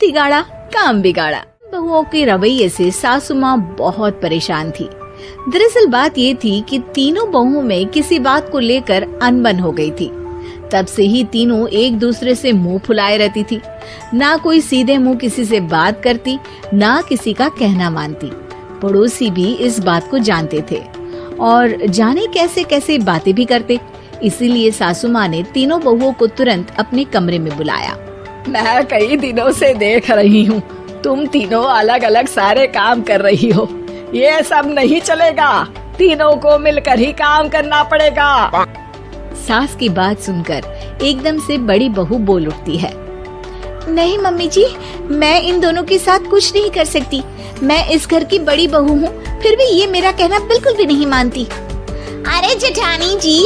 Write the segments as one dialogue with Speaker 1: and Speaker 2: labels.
Speaker 1: तिगाड़ा काम बिगाड़ा। बहुओं के रवैये से सासू माँ बहुत परेशान थी। दरअसल बात ये थी कि तीनों बहुओं में किसी बात को लेकर अनबन हो गई थी। तब से ही तीनों एक दूसरे से मुंह फुलाए रहती थी। ना कोई सीधे मुंह किसी से बात करती, ना किसी का कहना मानती। पड़ोसी भी इस बात को जानते थे और जाने कैसे कैसे बातें भी करते। इसीलिए सासू माँ ने तीनों बहुओं को तुरंत अपने कमरे में बुलाया।
Speaker 2: मैं कई दिनों से देख रही हूँ, तुम तीनों अलग अलग सारे काम कर रही हो। ये सब नहीं चलेगा, तीनों को मिलकर ही काम करना पड़ेगा।
Speaker 1: सास की बात सुनकर एकदम से बड़ी बहू बोल उठती है। नहीं मम्मी जी, मैं इन दोनों के साथ कुछ नहीं कर सकती। मैं इस घर की बड़ी बहू हूँ, फिर भी ये मेरा कहना बिल्कुल भी नहीं मानती।
Speaker 3: अरे जेठानी जी,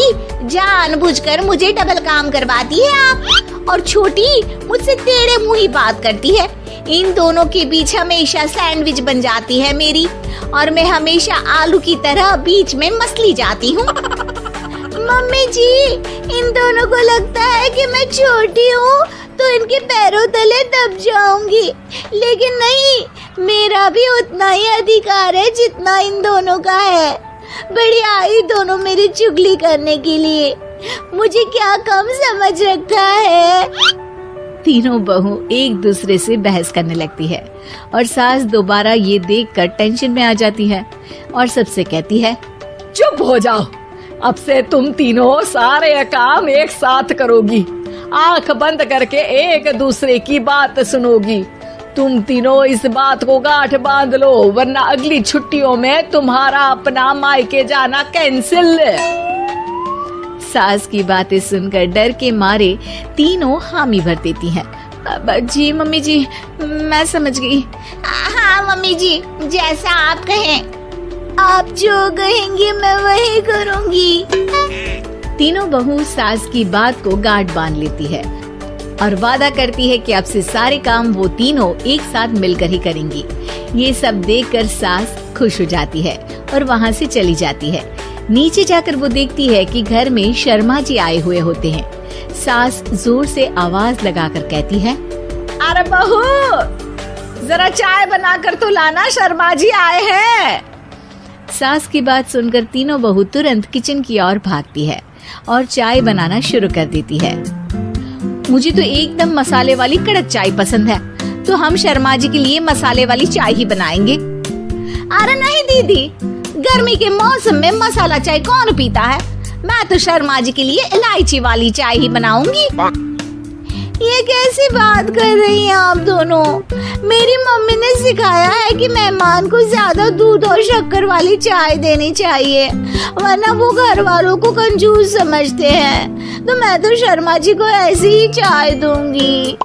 Speaker 3: जानबूझकर मुझे डबल काम करवाती है आप, और छोटी मुझसे टेढ़े मुंह ही बात करती है। इन दोनों के बीच हमेशा सैंडविच बन जाती है मेरी, और मैं हमेशा आलू की तरह बीच में मसली जाती हूँ। मम्मी जी, इन दोनों को लगता है कि मैं छोटी हूँ तो इनके पैरों तले दब जाऊंगी, लेकिन नहीं, मेरा भी उतना ही अधिकार है जितना इन दोनों का है। बड़ी आई दोनों मेरी चुगली करने के लिए, मुझे क्या कम समझ रखा है।
Speaker 1: तीनों बहू एक दूसरे से बहस करने लगती है और सास दोबारा ये देखकर टेंशन में आ जाती है और सबसे कहती है,
Speaker 2: चुप हो जाओ, अब से तुम तीनों सारे काम एक साथ करोगी, आंख बंद करके एक दूसरे की बात सुनोगी। तुम तीनों इस बात को गांठ बांध लो, वरना अगली छुट्टियों में तुम्हारा अपना मायके जाना कैंसिल।
Speaker 1: सास की बातें सुनकर डर के मारे तीनों हामी भर देती हैं। जी मम्मी जी, मैं समझ गई।
Speaker 3: हाँ मम्मी जी, जैसा आप कहें, आप जो कहेंगी मैं वही करूँगी।
Speaker 1: तीनों बहू सास की बात को गांठ बांध लेती है और वादा करती है कि अब से सारे काम वो तीनों एक साथ मिलकर ही करेंगी। ये सब देखकर सास खुश हो जाती है और वहाँ से चली जाती है। नीचे जाकर वो देखती है कि घर में शर्मा जी आए हुए होते हैं। सास जोर से आवाज लगाकर कहती है,
Speaker 2: अरे बहू, जरा चाय बनाकर तो लाना, शर्मा जी आए हैं।
Speaker 1: सास की बात सुनकर तीनों बहू तुरंत किचन की ओर भागती है और चाय बनाना शुरू कर देती है। मुझे तो एकदम मसाले वाली कड़क चाय पसंद है, तो हम शर्मा जी के लिए मसाले वाली चाय ही बनाएंगे।
Speaker 3: अरे नहीं दीदी, गर्मी के मौसम में मसाला चाय कौन पीता है? मैं तो शर्मा जी के लिए इलायची वाली चाय ही बनाऊंगी। ये कैसी बात कर रही हैं आप दोनों? मेरी मम्मी ने सिखाया है कि मेहमान को ज्यादा दूध और शक्कर वाली चाय देनी चाहिए, वरना वो घर वालों को कंजूस समझते हैं। तो मैं तो शर्मा जी को ऐसी ही चाय दूंगी।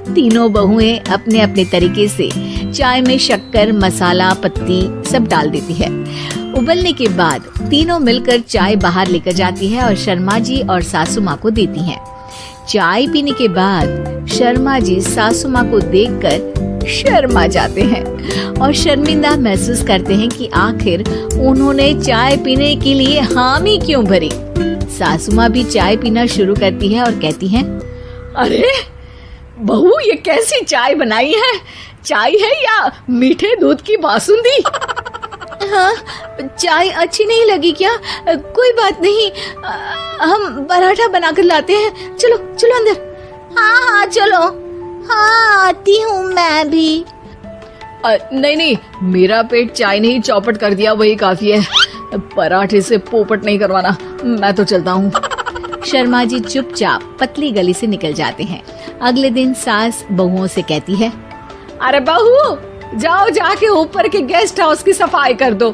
Speaker 1: तीनों बहुएं अपने अपने तरीके से चाय में शक्कर, मसाला, पत्ती सब डाल देती है। उबलने के बाद तीनों मिलकर चाय बाहर लेकर जाती है और शर्मा जी और सासू माँ को देती हैं। चाय पीने के बाद शर्मा जी सासू माँ को देखकर शर्मा जाते हैं और शर्मिंदा महसूस करते हैं कि आखिर उन्होंने चाय पीने के लिए हामी क्यों भरी। सासू माँ भी चाय पीना शुरू करती है और कहती हैं,
Speaker 2: अरे बहू, ये कैसी चाय बनाई है? चाय है या मीठे दूध की बासुंदी?
Speaker 1: हाँ, चाय अच्छी नहीं लगी क्या? कोई बात नहीं, हम पराठा बनाकर लाते हैं। चलो चलो अंदर।
Speaker 3: हाँ हाँ चलो, हाँ आती हूँ मैं भी।
Speaker 2: नहीं नहीं, मेरा पेट चाय ने ही चौपट कर दिया, वही काफी है। पराठे से पोपट नहीं करवाना, मैं तो चलता हूँ।
Speaker 1: शर्मा जी चुपचाप पतली गली से निकल जाते हैं। अगले दिन सास बहुओं से कहती है,
Speaker 2: अरे बहू, जाओ जाके ऊपर के गेस्ट हाउस की सफाई कर दो।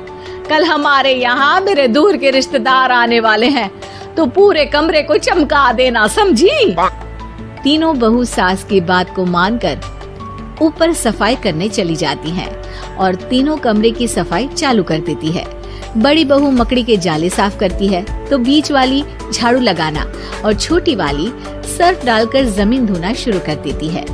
Speaker 2: कल हमारे यहाँ मेरे दूर के रिश्तेदार आने वाले हैं, तो पूरे कमरे को चमका देना, समझी?
Speaker 1: तीनों बहू सास की बात को मानकर ऊपर सफाई करने चली जाती हैं और तीनों कमरे की सफाई चालू कर देती है। बड़ी बहू मकड़ी के जाले साफ करती है, तो बीच वाली झाड़ू लगाना और छोटी वाली सर्फ डालकर जमीन धोना शुरू कर देती है।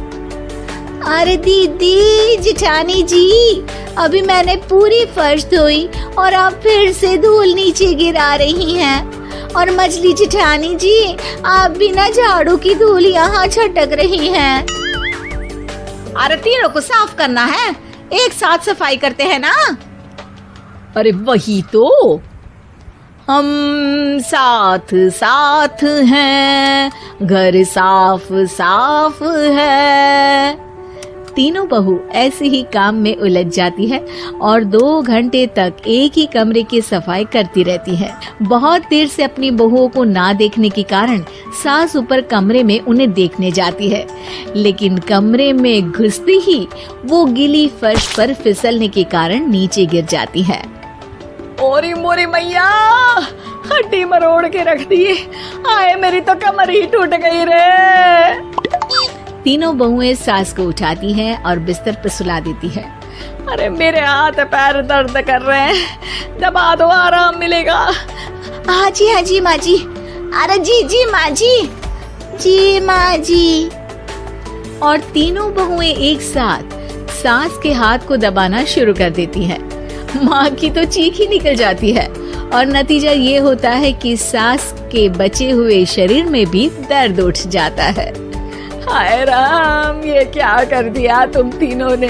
Speaker 3: अरे दीदी, जेठानी जी, अभी मैंने पूरी फर्श धोई और आप फिर से धूल नीचे गिरा रही हैं। और मछली जेठानी जी, आप बिना झाड़ू की धूल यहाँ छटक रही हैं। अरे तीनों को साफ करना है, एक साथ सफाई करते हैं ना।
Speaker 2: अरे वही तो, हम साथ साथ हैं, घर साफ साफ है।
Speaker 1: तीनों बहू ऐसे ही काम में उलझ जाती है और 2 घंटे तक एक ही कमरे की सफाई करती रहती है। बहुत देर से अपनी बहुओं को ना देखने के कारण सास ऊपर कमरे में उन्हें देखने जाती है, लेकिन कमरे में घुसते ही वो गीली फर्श पर फिसलने के कारण नीचे गिर जाती है।
Speaker 2: ओरी मोरी मैया, हड्डी मरोड़ के रख दी। आए मेरी तो कमर ही टूट गई रे।
Speaker 1: तीनों बहुएं सास को उठाती हैं और बिस्तर पर सुला देती है।
Speaker 2: अरे मेरे हाथ पैर दर्द कर रहे हैं, दबा दो आराम मिलेगा।
Speaker 3: हाँ जी माँ जी। अरे जी माँ जी।
Speaker 1: और तीनों बहुएं एक साथ सास के हाथ को दबाना शुरू कर देती हैं। माँ की तो चीख ही निकल जाती है और नतीजा ये होता है कि सास के बचे हुए शरीर में भी दर्द उठ जाता है।
Speaker 2: हाय राम, ये क्या कर दिया तुम तीनों ने।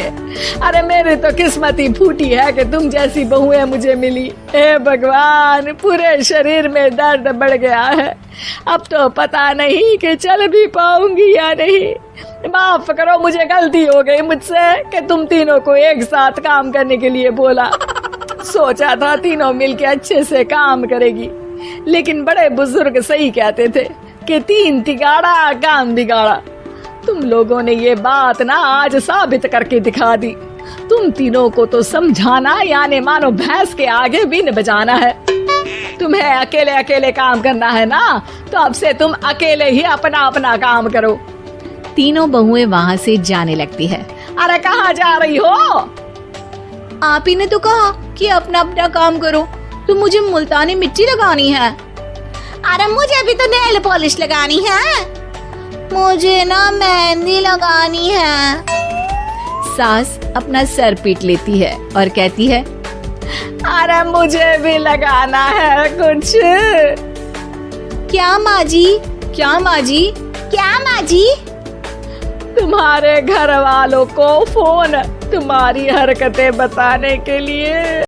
Speaker 2: अरे मेरी तो किस्मत ही फूटी है कि तुम जैसी बहुएं मुझे मिली। हे भगवान, पूरे शरीर में दर्द बढ़ गया है। अब तो पता नहीं कि चल भी पाऊंगी या नहीं। माफ करो, मुझे गलती हो गई मुझसे कि तुम तीनों को एक साथ काम करने के लिए बोला। सोचा था तीनों मिलके अच्छे से काम करेगी, लेकिन बड़े बुजुर्ग सही कहते थे कि 3 तिगाड़ा काम बिगाड़ा। तुम लोगों ने ये बात ना आज साबित करके दिखा दी। तुम तीनों को तो समझाना यानी मानो भैंस के आगे बीन बजाना है। तुम्हें अकेले अकेले काम करना है ना, तो अब से तुम अकेले ही अपना अपना काम करो।
Speaker 1: तीनों बहुएं वहाँ से जाने लगती है।
Speaker 2: अरे कहाँ जा रही हो?
Speaker 3: आप ही ने तो कहा कि अपना अपना काम करो, तो मुझे मुल्तानी मिट्टी लगानी है। अरे मुझे भी तो नेल पॉलिश लगानी है। मुझे ना मेहंदी लगानी है।
Speaker 1: सास अपना सर पीट लेती है और कहती है,
Speaker 2: अरे मुझे भी लगाना है कुछ।
Speaker 3: क्या माँ जी?
Speaker 2: तुम्हारे घर वालों को फोन तुम्हारी हरकतें बताने के लिए।